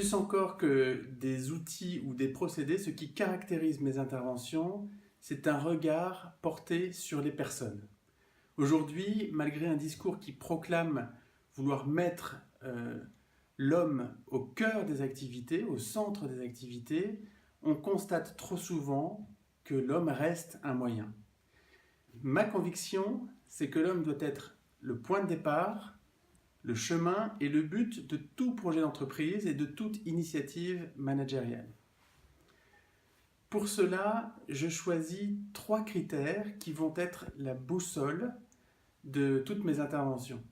Plus encore que des outils ou des procédés, ce qui caractérise mes interventions, c'est un regard porté sur les personnes. Aujourd'hui, malgré un discours qui proclame vouloir mettre l'homme au cœur des activités, au centre des activités, on constate trop souvent que l'homme reste un moyen. Ma conviction, c'est que l'homme doit être le point de départ, le chemin et le but de tout projet d'entreprise et de toute initiative managériale. Pour cela, je choisis 3 critères qui vont être la boussole de toutes mes interventions.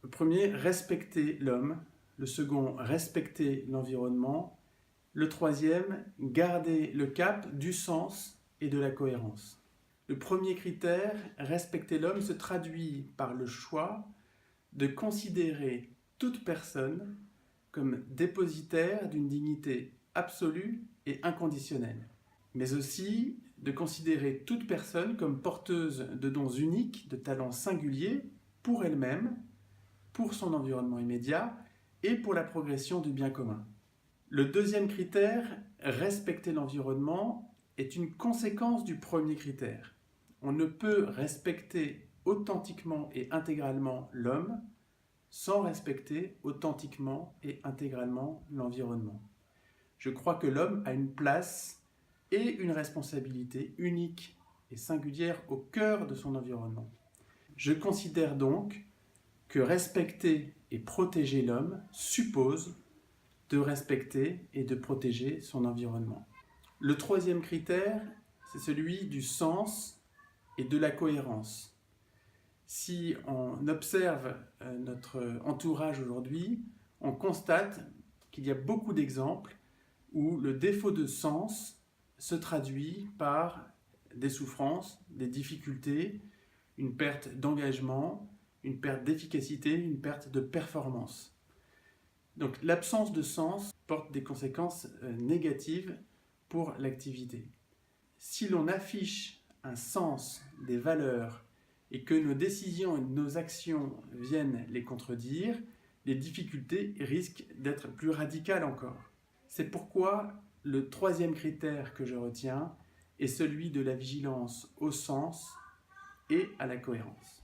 Le premier, respecter l'homme. Le second, respecter l'environnement. Le troisième, garder le cap du sens et de la cohérence. Le premier critère, respecter l'homme, se traduit par le choix de considérer toute personne comme dépositaire d'une dignité absolue et inconditionnelle, mais aussi de considérer toute personne comme porteuse de dons uniques, de talents singuliers pour elle-même, pour son environnement immédiat et pour la progression du bien commun. Le deuxième critère, respecter l'environnement, est une conséquence du premier critère. On ne peut respecter authentiquement et intégralement l'homme sans respecter authentiquement et intégralement l'environnement. Je crois que l'homme a une place et une responsabilité unique et singulière au cœur de son environnement. Je considère donc que respecter et protéger l'homme suppose de respecter et de protéger son environnement. Le troisième critère, c'est celui du sens et de la cohérence. Si on observe notre entourage aujourd'hui, on constate qu'il y a beaucoup d'exemples où le défaut de sens se traduit par des souffrances, des difficultés, une perte d'engagement, une perte d'efficacité, une perte de performance. Donc l'absence de sens porte des conséquences négatives pour l'activité. Si l'on affiche un sens, des valeurs, et que nos décisions et nos actions viennent les contredire, les difficultés risquent d'être plus radicales encore. C'est pourquoi le troisième critère que je retiens est celui de la vigilance au sens et à la cohérence.